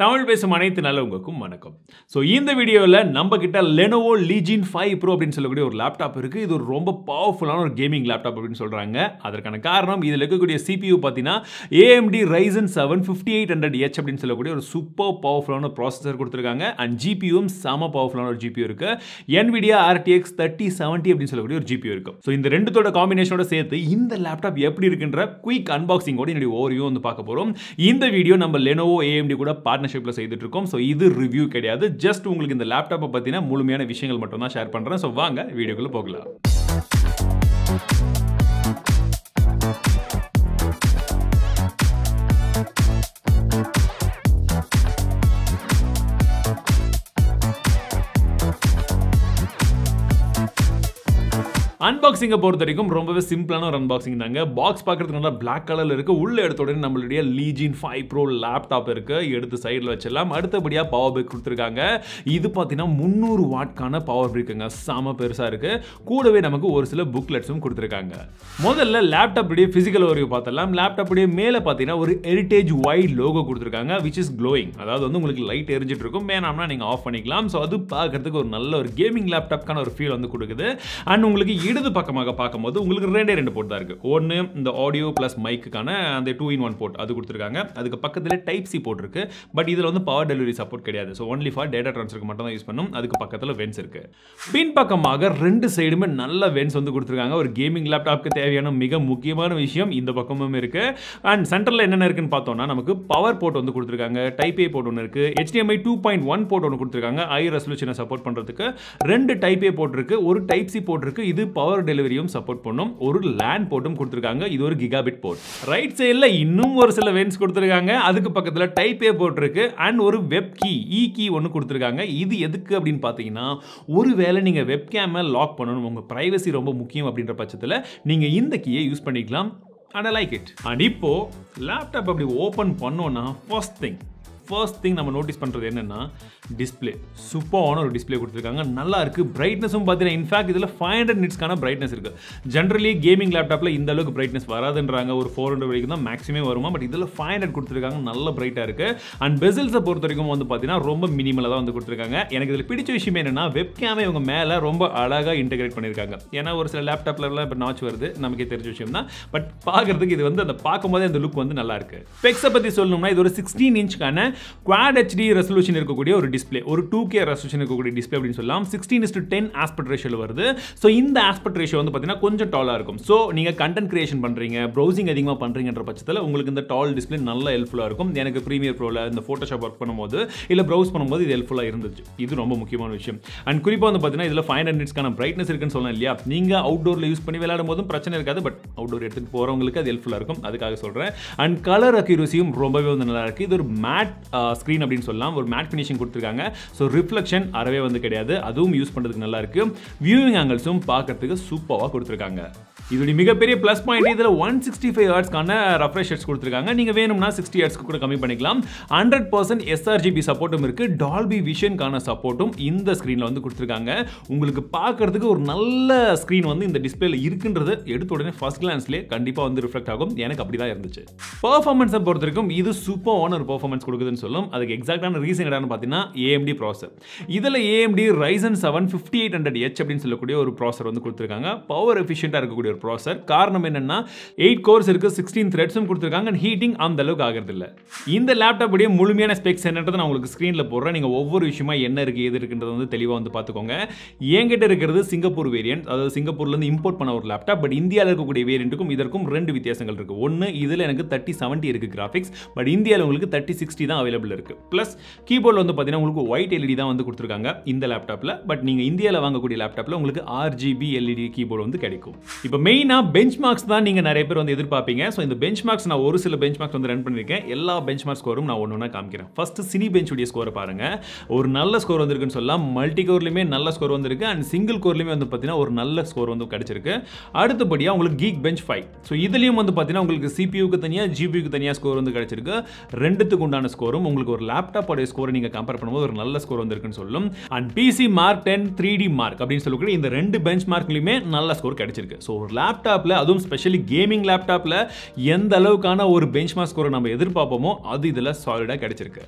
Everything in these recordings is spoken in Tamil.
தமிழ் பேசும் அனைத்து நல்லவங்களுக்கும் வணக்கம். ஸோ இந்த வீடியோவில் நம்ம கிட்ட Lenovo Legion 5 Pro அப்படின்னு சொல்லக்கூடிய ஒரு லேப்டாப் இருக்குது. இது ஒரு ரொம்ப பவர்ஃபுல்லான ஒரு கேமிங் லேப்டாப் அப்படின்னு சொல்கிறாங்க. அதற்கான காரணம் இதில் இருக்கக்கூடிய CPU பார்த்தீங்கன்னா AMD Ryzen 7 5800H அப்படின்னு சொல்லக்கூடிய ஒரு சூப்பர் பவர்ஃபுல்லான ப்ராசஸர் கொடுத்துருக்காங்க. அண்ட் ஜிபியும் செம பவர்ஃபுல்லான ஒரு ஜிபியூ இருக்குது. NVIDIA RTX 3070 அப்படின்னு சொல்லக்கூடிய ஒரு ஜிபியூ இருக்குது. ஸோ இந்த ரெண்டுத்தோட காம்பினேஷனோட சேர்த்து இந்த லேப்டாப் எப்படி இருக்குன்ற குயிக் அன்பாக்சிங்கோட என்னுடைய ஓவர்வியூ வந்து பார்க்க போகிறோம். இந்த வீடியோ நம்ம Lenovo AMD கூட பார்ட்னர்ஷிப்ல செய்துட்டு இருக்கோம். சோ இது ரிவ்யூ கிடையாது, ஜஸ்ட் உங்களுக்கு இந்த லேப்டாப்பை பத்தின முழுமையான விஷயங்கள் மட்டும் தான் ஷேர் பண்றேன். சோ வாங்க வீடியோக்குள்ள போகலாம். அன்பாக்சிங்கை பொறுத்த வரைக்கும் ரொம்பவே சிம்பிளான ஒரு அன்பாக்சிங் தாங்க. பாக்ஸ் பார்க்கறதுக்கு நல்லா பிளாக் கலர்ல இருக்கு. உள்ள எடுத்த உடனே நம்மளுடைய Legion 5 Pro லேப்டாப் இருக்கு. எடுத்து சைடில் வச்சிடலாம். அடுத்தபடியா பவர் பேக் கொடுத்துருக்காங்க. இது பார்த்தீங்கன்னா 300 வாட்கான பவர் பேக்குங்க. செம பெருசா இருக்கு. கூடவே நமக்கு ஒரு சில புக்லெட்ஸும் கொடுத்துருக்காங்க. முதல்ல லேப்டாப் உடைய பிசிக்கல் ஓவர்வியூ பார்த்தலாம். லேப்டாப் உடைய மேலே பார்த்தீங்கன்னா ஒரு ஹெரிட்டேஜ் வைட் லோகோ கொடுத்துருக்காங்க, which is glowing. அதாவது வந்து உங்களுக்கு லைட் எரிஞ்சிட்டு இருக்கும். வேணாம்னா நீங்க ஆஃப் பண்ணிக்கலாம். ஸோ அது பார்க்கறதுக்கு ஒரு நல்ல ஒரு கேமிங் லேப்டாப்கான ஒரு ஃபீல் வந்து கொடுக்குது. அண்ட் உங்களுக்கு இடது பக்கமாக பார்க்கும்போது உங்களுக்கு ரெண்டு போர்ட் தான் இருக்கு. ஒன்னு இந்த ஆடியோ பிளஸ் மைக்குக்கான அந்த 2-in-1 போர்ட் அது கொடுத்துருக்காங்க. அதுக்கு பக்கத்துல டைப் சி போர்ட் இருக்கு. பட் இதுல வந்து பவர் டெலிவரி சப்போர்ட் கிடையாது. ஸோ ஒன்லி ஃபார் டேட்டா ட்ரான்ஸ்ஃபருக்கு மட்டும் தான் யூஸ் பண்ணும். அதுக்கு பக்கத்துல வென்ஸ் இருக்கு. பின் பக்கமாக ரெண்டு சைடுமே நல்ல வென்ஸ் வந்து கொடுத்துருக்காங்க. ஒரு கேமிங் லேப்டாப்க்கு தேவையான மிக முக்கியமான விஷயம் இந்த பக்கமும் இருக்கு. அண்ட் சென்டர்ல என்னென்ன இருக்குன்னு பார்த்தோம்னா நமக்கு பவர் போர்ட் வந்து கொடுத்துருக்காங்க. டைப் ஏ போர்ட் ஒன்று இருக்கு. HDMI 2.1 போர்ட் ஒன்று கொடுத்துருக்காங்க. ஹை ரெசல்யூஷனை சப்போர்ட் பண்றதுக்கு. ரெண்டு டைப் ஏ போர்ட் இருக்கு. ஒரு டைப் சி போர்ட் இருக்கு. இது பவர் டெலிவரியும் சப்போர்ட் பண்ணும். ஒரு LAN போர்ட்டும் கொடுத்திருக்காங்க. இது ஒரு கிகாபிட் போர்ட். ரைட் சைடுல இன்னும் ஒரு சில வென்ஸ் கொடுத்திருக்காங்க. அதுக்கு பக்கத்துல டைப் ஏ போர்ட் இருக்கு. அண்ட் ஒரு வெப் கீ கீ ஒன்னு கொடுத்திருக்காங்க. இது எதுக்கு அப்படின்னு பாத்தீங்கன்னா ஒருவேளை நீங்க வெப் கேமை லாக் பண்ணணும், உங்க பிரைவசி ரொம்ப முக்கியம் அப்படின்ற பட்சத்துல நீங்க இந்த கீயை யூஸ் பண்ணிக்கலாம். And I like it. And இப்போ லேப்டாப் அப்படி ஓபன் பண்ணோம்னா ஃபர்ஸ்ட் திங் நம்ம நோட்டீஸ் பண்ணுறது என்னென்னா டிஸ்பிளே. சூப்பரான ஒரு டிஸ்பிளே கொடுத்துருக்காங்க. நல்லா இருக்குது. பிரைட்னஸும் பார்த்தீங்கன்னா இன்ஃபேக்ட் இதில் 500 நிட்ஸ்க்கான பிரைட்னஸ் இருக்குது. ஜென்ரலி கேமிங் லேப்டாப்பில் இந்த அளவுக்கு பிரைட்னஸ் வராதுன்றாங்க. ஒரு 400 வரைக்கும் தான் மேக்ஸிமே வருமா. பட் இதில் 500 கொடுத்துருக்காங்க. நல்ல பிரைட்டாக இருக்குது. அண்ட் பெசல்ஸை பொறுத்த வரைக்கும் வந்து பார்த்தீங்கன்னா ரொம்ப மினிமலாக தான் வந்து கொடுத்துருக்காங்க. எனக்கு இதில் பிடிச்ச விஷயம் என்னென்னா வெப் கேமை இவங்க மேலே ரொம்ப அழகாக இன்டெகிரேட் பண்ணியிருக்காங்க. ஏன்னா ஒரு சில லேப்டாப்லாம் இப்போ நாச் வருது, நமக்கே தெரிஞ்ச விஷயம் தான். பட் பார்க்கறதுக்கு இது வந்து அந்த பார்க்கும்போதே அந்த லுக் வந்து நல்லா இருக்குது. ஸ்பெக்ஸை பற்றி சொல்லணும்னா இது ஒரு 16 இன்ச்க்கான Quad HD ரெசல்யூஷன் இருக்கக்கூடிய ஒரு டிஸ்ப்ளே, ஒரு 2K ரெசல்யூஷன் இருக்கக்கூடிய டிஸ்ப்ளே அப்படின்னு சொல்லலாம். 16:10 ஆஸ்பெக்ட் ரேஷியோல வருது. ஸோ இந்த ஆஸ்பெக்ட் ரேஷியோ வந்து பார்த்தீங்கன்னா கொஞ்சம் டாலா இருக்கும். ஸோ நீங்க கண்டென்ட் கிரியேஷன் பண்றீங்க, ப்ரௌசிங் அதிகமாக பண்றீங்கன்ற பட்சத்தில் உங்களுக்கு இந்த டால் டிஸ்ப்ளே நல்ல ஹெல்ப்ஃபுல்லாக இருக்கும். எனக்கு ப்ரீமியர் ப்ரோல இந்த ஃபோட்டோஷாப் ஒர்க் பண்ணும்போது இல்லை ப்ரௌஸ் பண்ணும்போது இது ஹெல்ப்ஃபுல்லாக இருந்துச்சு. இது ரொம்ப முக்கியமான விஷயம். அண்ட் குறிப்பாக வந்து பார்த்தீங்கன்னா இதில் 500 நிட்ஸ்க்கான பிரைட்னஸ் இருக்குன்னு சொல்லலாம் இல்லையா. நீங்க அவுட்டோர்ல யூஸ் பண்ணி விளையாடும் போதும் பிரச்சனை இருக்காது. பட் அவுட்டோர் எடுத்துட்டு போறவங்களுக்கு அது ஹெல்ப்ஃபுல்லாக இருக்கும். அதுக்காக சொல்றேன். அண்ட் கலர் அக்யூரசியும் ரொம்பவே வந்து நல்லா இருக்கு. இது ஒரு மேட் ஸ்கிரீன் அப்படின்னு சொல்லலாம். ஒரு மேட் ஃபினிஷிங் கொடுத்திருக்காங்க. சோ ரிஃப்ளெக்ஷன் அறவே வந்து கிடையாது. அதுவும் யூஸ் பண்றதுக்கு நல்லா இருக்கு. வியூவிங் ஆங்கிள்ஸும் பார்க்கிறதுக்கு சூப்பரா கொடுத்திருக்காங்க. இதோட மிகப்பெரிய ப்ளஸ் பாயிண்ட் இதுல 165 ஹெர்ட்ஸ்க்கான ரெஃப்ரெஷ் ரேட்ஸ் கொடுத்திருக்காங்க. நீங்க வேணும்னா 60 ஹெர்ட்ஸ்க்கு கூட கம்மி பண்ணிக்கலாம். 100% sRGB சப்போர்ட்டும் இருக்கு. டால்பி விஷன்கான சப்போர்ட்டும் இந்த ஸ்கிரீன்ல வந்து கொடுத்திருக்காங்க. உங்களுக்கு பார்க்கிறதுக்கு ஒரு நல்ல ஸ்கிரீன் வந்து இந்த டிஸ்ப்ளேல இருக்குன்றது எடுத்த உடனே ஃபர்ஸ்ட் கிளான்ஸ்லயே கண்டிப்பா வந்து ரிஃப்ளெக்ட் ஆகும். எனக்கு அப்படிதான் இருந்துச்சு. பெர்ஃபார்மன்ஸை பொறுத்தவரைக்கும் இது சூப்பரான ஒரு பெர்ஃபார்மன்ஸ் கொடுக்குதுன்னு சொல்லும். அதுக்கு எக்ஸாக்டான ரீசன் என்னன்னு பார்த்தீங்கன்னா AMD ப்ராசஸர். இதில் AMD Ryzen 7 5800H அப்படின்னு சொல்லக்கூடிய ஒரு ப்ராசஸர் வந்து கொடுத்துருக்காங்க. பவர் எஃபிஷியண்டாக இருக்கக்கூடிய ஒரு ப்ராசஸர். காரணம் என்னன்னா 8 கோர்ஸ் இருக்கு, 16 த்ரெட்ஸும் கொடுத்துருக்காங்க. அண்ட் ஹீட்டிங் அந்த அளவுக்கு ஆகிறது இல்லை. இந்த லேப்டாப் உடைய முழுமையான ஸ்பெக்ஸ் என்னன்றதை நான் உங்களுக்கு ஸ்க்ரீனில் போடுறேன். நீங்கள் ஒவ்வொரு விஷயமா என்ன இருக்கு எது இருக்குன்றது வந்து தெளிவாக வந்து பார்த்துக்கோங்க. என்கிட்ட இருக்கிறது சிங்கப்பூர் வேரியன்ட், அதாவது சிங்கப்பூர்லேருந்து இம்போர்ட் பண்ண ஒரு லேப்டாப். பட் இந்தியாவில் இருக்கக்கூடிய வேரியண்ட்டுக்கும் இதற்கும் ரெண்டு வித்தியாசங்கள் இருக்கு. ஒன்று இதில் எனக்கு 3070 இருக்கு கிராஃபிக்ஸ். பட் இந்தியாவில் உங்களுக்கு 3060 தான் அவைலபிள் இருக்கு. பிளஸ் கீபோர்டில் வந்து பார்த்தீங்கன்னா உங்களுக்கு ஒயிட் LED தான் வந்து கொடுத்துருக்காங்க இந்த லேப்டாப்பில். பட் நீங்கள் இந்தியாவில் வாங்கக்கூடிய லேப்டாப்பில் உங்களுக்கு RGB LED கீபோர்டு வந்து கிடைக்கும். இப்போ மெயினாக பெஞ்ச் மார்க்ஸ் தான் நீங்கள் நிறைய பேர் வந்து எதிர்பார்ப்பீங்க. ஸோ இந்த பெஞ்ச் மார்க்ஸ் நான் ஒரு சில பெஞ்ச் மார்க்ஸ் வந்து ரன் பண்ணியிருக்கேன். எல்லா பெஞ்ச் மார்க் ஸ்கோரும் நான் ஒன்று காமிக்கிறேன். ஃபர்ஸ்ட் சினி பெஞ்ச் உடைய ஸ்கோரை பாருங்க. ஒரு நல்ல ஸ்கோர் வந்திருக்குன்னு சொல்லலாம். மல்டி கோர்லையுமே நல்ல ஸ்கோர் வந்திருக்கு. அண்ட் சிங்கிள் கோர்லையுமே வந்து பார்த்தீங்கன்னா ஒரு நல்ல ஸ்கோர் வந்து கிடைச்சிருக்கு. அடுத்தபடியாக உங்களுக்கு கீக் பெஞ்ச் 5. ஸோ இதுலையும் வந்து பார்த்தீங்கன்னா உங்களுக்கு CPU-க்கு தனியாக GPU-க்கு தனியாக ஸ்கோர் வந்து கிடைச்சிருக்கு. ரெண்டுத்துக்கு உண்டான ஸ்கோரும் உங்களுக்கு ஒரு லேப்டாப் உடைய ஸ்கோரை நீங்கள் கம்பேர் பண்ணும்போது ஒரு நல்ல ஸ்கோர் வந்திருக்குன்னு சொல்லும். And PC Mark 10 3D mark அப்படின்னு சொல்லக்கூடிய இந்த ரெண்டு பெஞ்ச் மார்க்லையுமே நல்ல ஸ்கோர் கிடைச்சிருக்கு. ஸோ ஒரு லேப்டாப்பில் அதுவும் ஸ்பெஷலி கேமிங் லேப்டாப்பில் எந்த அளவுக்கான ஒரு பெஞ்ச்மார்க் ஸ்கோரை நம்ம எதிர்பார்ப்போமோ அது இதில் சாலிடாக கிடைச்சிருக்கு.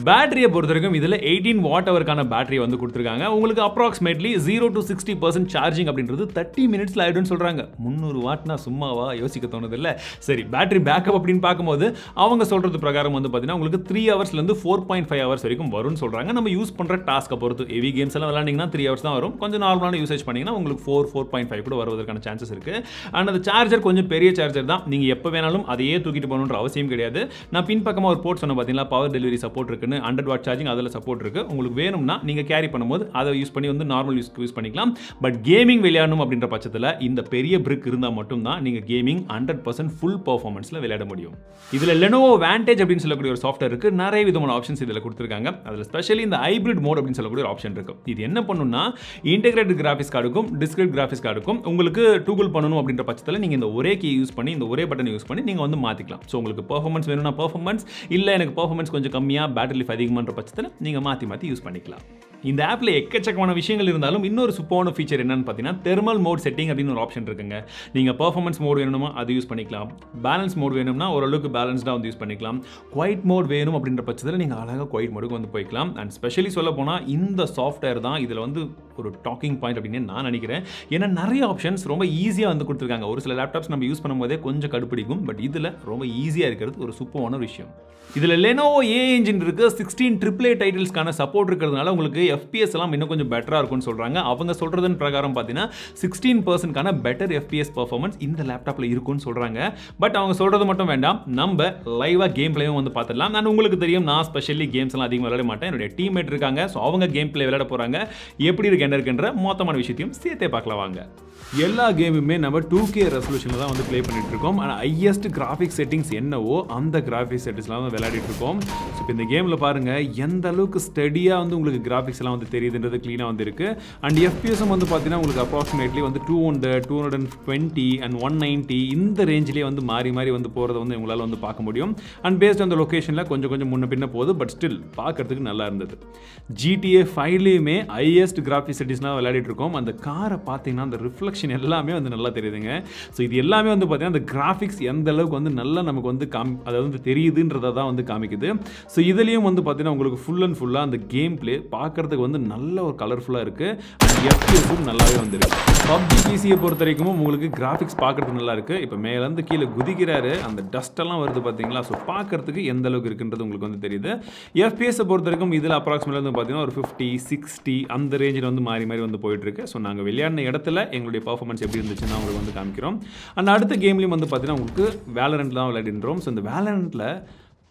பேட்டரியை பொறுத்த வரைக்கும் இதில் 18 வாட் ஹவருக்கான பேட்டரி வந்து கொடுத்துருக்காங்க. உங்களுக்கு அப்ராக்சிமேட்லி 0 to 60% சார்ஜிங் அப்படின்றது 30 மினிட்ஸில் ஆகிடும்னு சொல்கிறாங்க. 300 வாட்னா சும்மாவா யோசிக்க தோணுது இல்லை? சரி, பேட்டரி பேக்கப் அப்படின்னு பார்க்கும்போது அவங்க சொல்கிறது பிரகாரம் வந்து பார்த்தீங்கன்னா உங்களுக்கு 3 ஹவர்ஸ்லேருந்து 4.5 ஹவர்ஸ் வரைக்கும் வரும்னு சொல்கிறாங்க. நம்ம யூஸ் பண்ணுற டாஸ்க்கை பொறுத்து ஹெவி கேம்ஸ் எல்லாம் விளையாண்டிங்கன்னா 3 ஹவர்ஸ் தான் வரும். கொஞ்சம் நார்மலான யூசேஜ் பண்ணிங்கன்னா உங்களுக்கு 4.5 கூட வருவதற்கான சான்சஸ் இருக்குது. அண்ட் அந்த சார்ஜர் கொஞ்சம் பெரிய சார்ஜர் தான். நீங்கள் எப்போ வேணாலும் அதையே தூக்கிட்டு போகணுன்ற அவசியம் கிடையாது. நான் பின்பக்கமாக ஒரு போர்ட் சொன்ன பார்த்தீங்களா, பவர் டெலிவரி சப்போர்ட் இருக்குன்னு, 100 வாட் சார்ஜிங் அதில் சப்போர்ட் இருக்குது. உங்களுக்கு வேணும்னா நீங்கள் கேரி பண்ணும்போது அதை யூஸ் பண்ணி வந்து நார்மல் யூஸ் பண்ணிக்கலாம். பட் கேமிங் விளையாடணும் அப்படின்ற பட்சத்தில் இந்த பெரிய பிரிக் இருந்தால் மட்டும்தான் நீங்கள் கேமிங் 100% ஃபுல் பர்ஃபார்மன்ஸில் விளையாட முடியும். இதில் Lenovo Vantage அப்படின்னு சொல்லக்கூடிய ஒரு சாஃப்ட்வேர் இருக்குது. நிறைய விதமான ஆப்ஷன்ஸ் இதில் கொடுத்துருக்காங்க. அதில் ஸ்பெஷலி இந்த ஹைப்ரிட் மோட் அப்படின்னு சொல்லக்கூடிய ஒரு ஆப்ஷன் இருக்குது. இது என்ன பண்ணுன்னா இன்டெகிரேட்டட் கிராஃபிக்ஸ் கார்டுக்கும் டிஸ்கிரீட் கிராஃபிக்ஸ் கார்டுக்கும் உங்களுக்கு டூகுல் பண்ணணும் அப்படின்ற பட்சத்தில் நீங்கள் இந்த ஒரே கீ யூஸ் பண்ணி இந்த ஒரே பட்டன் யூஸ் பண்ணி நீங்கள் வந்து மாற்றிக்கலாம். ஸோ உங்களுக்கு பெர்ஃபார்மன்ஸ் வேணும்னா பெர்ஃபார்மன்ஸ், இல்லை எனக்கு பெர்ஃபார்மன்ஸ் கொஞ்சம் கம்மியாக பேட்டரி லைஃப் அதிகமான பட்சத்தில் நீங்கள் மாற்றி யூஸ் பண்ணிக்கலாம். இந்த ஆப்பில் எக்கச்சக்கமான விஷயங்கள் இருந்தாலும் இன்னொரு சூப்பரான ஃபீச்சர் என்னன்னு பார்த்தீங்கன்னா தெர்மல் மோட் செட்டிங் அப்படின்னு ஒரு ஆப்ஷன் இருக்குங்க. நீங்கள் பெர்ஃபார்மன்ஸ் மோட் வேணுமா அது யூஸ் பண்ணிக்கலாம். பேலன்ஸ் மோட் வேணும்னா ஓரளவுக்கு பேலன்ஸ்டாக வந்து யூஸ் பண்ணிக்கலாம். குவைட் மோட் வேணும் அப்படின்ற பட்சத்தில் நீங்கள் அழகாக குவைட் மோடுக்கு வந்து போய்க்கலாம். அண்ட் ஸ்பெஷலி சொல்ல போனால் இந்த சாஃப்ட்வேர் தான் இதில் வந்து ஒரு டாக்கிங் பாயிண்ட் அப்படின்னு நான் நினைக்கிறேன். ஏன்னா நிறைய ஆப்ஷன்ஸ் ரொம்ப ஈஸியாக வந்து கொடுத்துருக்காங்க. ஒரு சில லேப்டாப்ஸ் நம்ம யூஸ் பண்ணும்போதே கொஞ்சம் கடுப்பிடிக்கும். பட் இதில் ரொம்ப ஈஸியாக இருக்கிறது ஒரு சூப்பரான விஷயம். இதில் Lenovo A engine இருக்குது. 16 AAA டைட்டில்ஸ்க்கான சப்போர்ட் இருக்கிறதுனால உங்களுக்கு FPS எல்லாம் இன்னும் கொஞ்சம் பெட்டராக இருக்கும்னு சொல்கிறாங்க. அவங்க சொல்கிறதன் பிரகாரம் பார்த்தீங்கன்னா 16%க்கான பெட்டர் FPS பர்ஃபார்மன்ஸ் இந்த லேப்டாப்பில் இருக்கும்னு சொல்கிறாங்க. பட் அவங்க சொல்கிறது மட்டும் வேண்டாம், நம்ம லைவாக கேம் பிளேயும் வந்து பார்த்துடலாம். நான் உங்களுக்கு தெரியும், நான் ஸ்பெஷலி கேம்ஸ் எல்லாம் அதிகமாக விளையாட மாட்டேன். என்னுடைய டீம்மேட் இருக்காங்க. ஸோ அவங்க கேம் பிளே விளையாட போகிறாங்க. எப்படி இருக்கு என்ன இருக்குன்ற மொத்தமான விஷயத்தையும் சேர்த்தே பார்க்கலாம் வாங்க. எல்லா கேமுமே நம்ம 2K ரெசல்யூஷனில் தான் வந்து ப்ளே பண்ணிட்டு இருக்கோம். ஆனால் ஹையஸ்ட் கிராஃபிக்ஸ் செட்டிங்ஸ் என்னவோ அந்த கிராஃபிக்ஸ் செட்டிங்ஸ்லாம் வந்து விளையாடிட்டு இருக்கோம். ஸோ இப்போ இந்த கேமில் பாருங்கள் எந்த அளவுக்கு ஸ்டடியாக வந்து உங்களுக்கு கிராஃபிக்ஸ் எல்லாம் வந்து தெரியுதுன்றது க்ளீனாக வந்து இருக்கு. அண்ட் எஃபிஎஸும் வந்து பார்த்தீங்கன்னா உங்களுக்கு அப்ராக்சிமேட்லி வந்து 200, 220 அண்ட் 190 இந்த ரேஞ்சிலே வந்து மாறி வந்து போகிறத வந்து உங்களால் வந்து பார்க்க முடியும். அண்ட் பேஸ்ட் அந்த லொக்கேஷனில் கொஞ்சம் முன்ன பின்ன போகுது. பட் ஸ்டில் பார்க்கறதுக்கு நல்லா இருந்தது. GTA 5லேயுமே ஹையஸ்ட் கிராஃபிக்ஸ் செட்டிங்ஸ்லாம் விளையாடிட்டு இருக்கோம். அந்த காரை பார்த்தீங்கன்னா அந்த ரிஃப்ளெக்ஷன் எல்லாமே வந்து நல்லா தெரியுதுங்க. ஸோ இது எல்லாமே வந்து பார்த்தீங்கன்னா அந்த கிராஃபிக்ஸ் எந்த அளவுக்கு வந்து நல்லா நமக்கு வந்து அதாவது வந்து தெரியுதுன்றதை தான் வந்து காமிக்குது. ஸோ இதுலேயும் வந்து பார்த்தீங்கன்னா உங்களுக்கு ஃபுல் அண்ட் ஃபுல்லாக அந்த கேம் பிளே பார்க்கறதுக்கு வந்து நல்ல ஒரு கலர்ஃபுல்லாக இருக்குது. எஃபிஎஸும் நல்லாவே வந்துருக்கு. PUBG PCயை பொறுத்த வரைக்கும் உங்களுக்கு கிராஃபிக்ஸ் பார்க்கறதுக்கு நல்லா இருக்குது. இப்போ மேலேருந்து கீழே குதிக்கிறாரு, அந்த டஸ்ட்டெல்லாம் வருது பார்த்தீங்களா. ஸோ பார்க்கறதுக்கு எந்த அளவுக்கு இருக்குன்றது உங்களுக்கு வந்து தெரியுது. எஃபிஎஸை பொறுத்த வரைக்கும் இதில் அப்ராக்சிமேட்லி வந்து பார்த்தீங்கன்னா ஒரு 50, 60 அந்த ரேஞ்சில் வந்து மாறி வந்து போயிட்டு இருக்கு. ஸோ நாங்கள் விளையாடின இடத்துல எங்களுடைய பர்ஃபார்மன்ஸ் எப்படி இருந்துச்சுன்னா உங்களுக்கு வந்து காமிக்கிறோம். அண்ட் அடுத்த கேம்லையும் வந்து பார்த்தீங்கன்னா உங்களுக்கு வேலரண்ட் தான் விளையாடின்றோம். ஸோ இந்த வேலரண்ட்டில்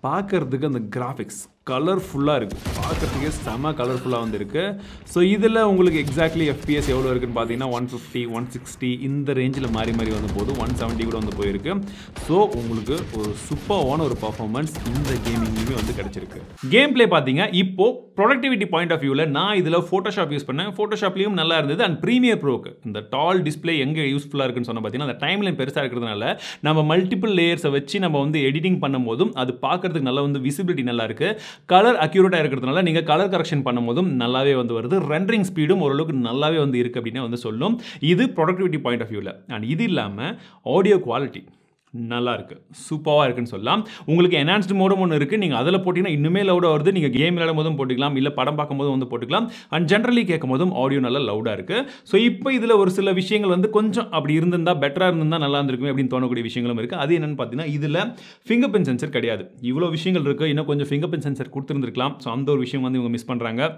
பார்க்கறதுக்கு அந்த கிராஃபிக்ஸ் கலர்ஃபுல்லாக இருக்குது. பார்க்கறதுக்கே செம கலர்ஃபுல்லாக வந்து இருக்குது. ஸோ இதில் உங்களுக்கு எக்ஸாக்ட்லி FPS எவ்வளோ இருக்குன்னு பார்த்தீங்கன்னா 150, 160 இந்த ரேஞ்சில் மாறி வந்து போகுது. 170 கூட வந்து போயிருக்கு. ஸோ உங்களுக்கு ஒரு சூப்பரான ஒரு பர்ஃபார்மன்ஸ் இந்த கேமிங்லேயுமே வந்து கிடச்சிருக்கு. கேம் பிளே பார்த்தீங்க. இப்போது ப்ரொடக்டிவிட்டி பாயிண்ட் ஆஃப் வியூவில் நான் இதில் ஃபோட்டோஷாப் யூஸ் பண்ணேன். ஃபோட்டோஷாப்லேயும் நல்லா இருந்தது. அண்ட் ப்ரீமியர் ப்ரோக்கு இந்த டால் டிஸ்பிளே எங்கே யூஸ்ஃபுல்லாக இருக்குன்னு சொன்ன பார்த்தீங்கன்னா அந்த டைம்லைன் பெருசாக இருக்கிறதுனால நம்ம மல்டிபிள் லேயர்ஸை வச்சு நம்ம வந்து எடிட்டிங் பண்ணும் போதும் அது பார்க்கறதுக்கு நல்லா வந்து விசிபிலிட்டி நல்லா இருக்குது. கலர் அக்யூரேட்டாக இருக்கிறதுனால நீங்கள் கலர் கரெக்ஷன் பண்ணும்போதும் நல்லாவே வந்து வருது. ரெண்டரிங் ஸ்பீடும் ஓரளவுக்கு நல்லாவே வந்து இருக்குது அப்படின்னு வந்து சொல்லும். இது ப்ரொடக்டிவிட்டி பாயிண்ட் ஆஃப் வியூவில். அண்ட் இது இல்லாமல் ஆடியோ குவாலிட்டி நல்லா இருக்குது, சூப்பராக இருக்குன்னு சொல்லலாம். உங்களுக்கு என்ஹான்ஸ்டு மோடும் ஒன்று இருக்குது. நீங்கள் அதில் போட்டிங்கன்னா இன்னுமே லவுடாக வருது. நீங்கள் கேம் விளையாடும் போதும் போட்டுக்கலாம், இல்லை படம் பார்க்கும் போதும் வந்து போட்டுக்கலாம். அண்ட் ஜென்ரலி கேட்கும் போதும் ஆடியோ நல்லா லவுடாக இருக்குது. ஸோ இப்போ இதில் ஒரு சில விஷயங்கள் வந்து கொஞ்சம் அப்படி இருந்திருந்தால் பெட்டராக இருந்திருந்தால் நல்லா இருந்திருக்குமே அப்படின்னு தோணக்கூடிய விஷயங்களும் இருக்குது. அது என்னென்னு பார்த்தீங்கன்னா இதில் ஃபிங்கர் பிரிண்ட் சென்சர் கிடையாது. இவ்வளோ விஷயங்கள் இருக்குது, இன்னும் கொஞ்சம் ஃபிங்கர் பிரிண்ட் சென்சர் கொடுத்துருந்துருக்கலாம். ஸோ அந்த ஒரு விஷயம் வந்து இவங்க மிஸ் பண்ணுறாங்க.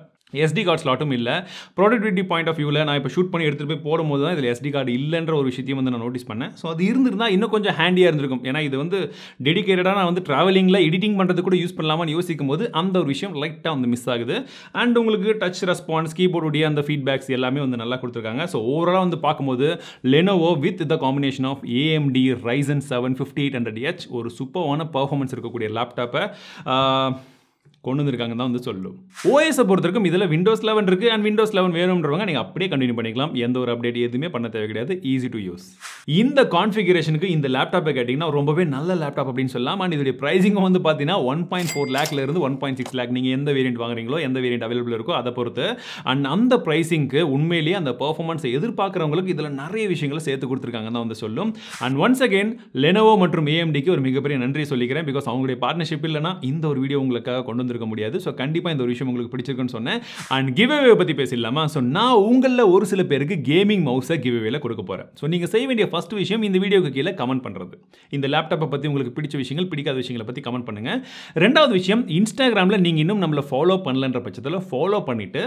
SD கார்டு ஸ்லாட்டும் இல்லை. ப்ரொடக்டிவிட்டி பாயிண்ட் ஆஃப் வியூவில் நான் இப்போ ஷூட் பண்ணி எடுத்துகிட்டு போய் போடும்போது தான் இதில் SD கார்டு இல்லைன்ற ஒரு விஷயத்தையும் வந்து நான் நோட்டீஸ் பண்ணேன். ஸோ அது இருந்திருந்தால் இன்னும் கொஞ்சம் ஹேண்டியாக இருந்திருக்கும். ஏன்னா இது வந்து டெடிகேட்டடாக நான் வந்து ட்ராவலிங்கில் எடிட்டிங் பண்ணுறது கூட யூஸ் பண்ணலாமான்னு யோசிக்கும் போது அந்த ஒரு விஷயம் லைட்டாக வந்து மிஸ் ஆகுது. அண்ட் உங்களுக்கு டச் ரெஸ்பான்ஸ், கீபோர்டுடைய அந்த ஃபீட்பேக்ஸ் எல்லாமே வந்து நல்லா கொடுத்துருக்காங்க. ஸோ ஓவராலாக வந்து பார்க்கும்போது Lenovo with the combination of AMD Ryzen 7 5800H ஒரு சூப்பரான பர்ஃபார்மன்ஸ் இருக்கக்கூடிய லேப்டாப்பை கொண்டு வந்திருக்காங்க தான் வந்து சொல்லும். OS பொறுத்த வரைக்கும் இதில் Windows 11 இருக்குது. அண்ட் Windows 11 வேணும்ன்றவங்க நீங்கள் அப்படியே கண்டினியூ பண்ணிக்கலாம். எந்த ஒரு அப்டேட் எதுவுமே பண்ண தேவை கிடையாது. Easy to use. இந்த கான்ஃபிகரேஷனுக்கு இந்த லேப்டாப்பை கேட்டிங்கன்னா ரொம்பவே நல்ல லேப்டாப் அப்படின்னு சொல்லலாம். அண்ட் இதோடைய பிரைசிங்கும் வந்து பார்த்தீங்கன்னா 1.4 லேக்ல இருந்து 1.6 லேக் நீங்கள் எந்த வேரியன்ட் வாங்குறீங்களோ எந்த வேரியன்ட் அவைலபிள் இருக்கோ அதை பொறுத்து. அண்ட் அந்த பிரைசிங்க்கு உண்மையிலேயே அந்த பெர்ஃபார்மன்ஸை எதிர்பார்க்குறவங்களுக்கு இதில் நிறைய விஷயங்களை சேர்த்து கொடுத்துருக்காங்க தான் வந்து சொல்லும். அண்ட் ஒன்ஸ் அகெயின் லெனோவோ மற்றும் ஏஎம்டிக்கு ஒரு மிகப்பெரிய நன்றி சொல்லிக்கிறேன். பிகாஸ் அவங்களுடைய பார்ட்னர்ஷிப் இல்லைனா இந்த ஒரு வீடியோ உங்களுக்காக கொண்டு வந்திருக்க முடியாது. ஸோ கண்டிப்பாக இந்த ஒரு விஷயம் உங்களுக்கு பிடிச்சிருக்குன்னு சொன்னேன். அண்ட் கிவ்அவே பற்றி பேசிடலாமா? ஸோ நான் உங்களில் ஒரு சில பேருக்கு கேமிங் மவுஸை கிவ்அவேல கொடுக்க போகிறேன். ஸோ நீங்கள் செய்ய வேண்டிய ஃபர்ஸ்ட் விஷயம் இந்த வீடியோக்கு கீழே கமெண்ட் பண்ணுறது. இந்த லேப்டாப்பை பற்றி உங்களுக்கு பிடிச்ச விஷயங்கள் பிடிக்காத விஷயங்களை பற்றி கமெண்ட் பண்ணுங்க. ரெண்டாவது விஷயம், இன்ஸ்டாகிராமில் நீங்கள் இன்னும் நம்மளை ஃபாலோ பண்ணலன்ற பட்சத்தில் ஃபாலோ பண்ணிட்டு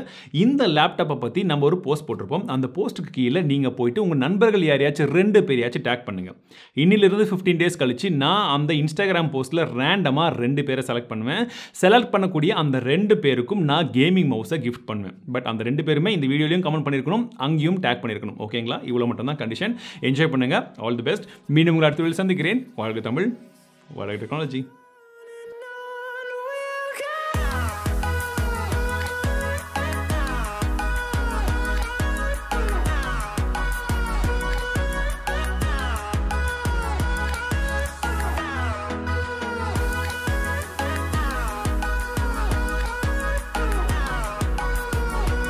இந்த லேப்டாப்பை பற்றி நம்ம ஒரு போஸ்ட் போட்டிருப்போம். அந்த போஸ்ட்டுக்கு கீழே நீங்கள் போயிட்டு உங்கள் நண்பர்கள் யாரையாச்சும் 2 பேரையாச்சும் டேக் பண்ணுங்க. இன்னிலிருந்து 15 டேஸ் கழிச்சு நான் அந்த இன்ஸ்டாகிராம் போஸ்ட்டில் ரேண்டமாக 2 பேரை செலக்ட் பண்ணுவேன். செலக்ட் பண்ணக்கூடிய அந்த 2 பேருக்கும் நான் கேமிங் மவுஸை கிஃப்ட் பண்ணுவேன். பட் அந்த 2 பேருமே இந்த வீடியோலையும் கமெண்ட் பண்ணியிருக்கணும், அங்கேயும் டேக் பண்ணியிருக்கணும். ஓகேங்களா? இவ்வளோ மட்டும் தான் கண்டிஷன். என்ஜாய் பண்ணுங்க. All the best. மீண்டும் உங்கள் அடுத்த வீடியோவில் சந்திக்கிறேன். வாழ்க தமிழ், வாழ்க டெக்னாலஜி.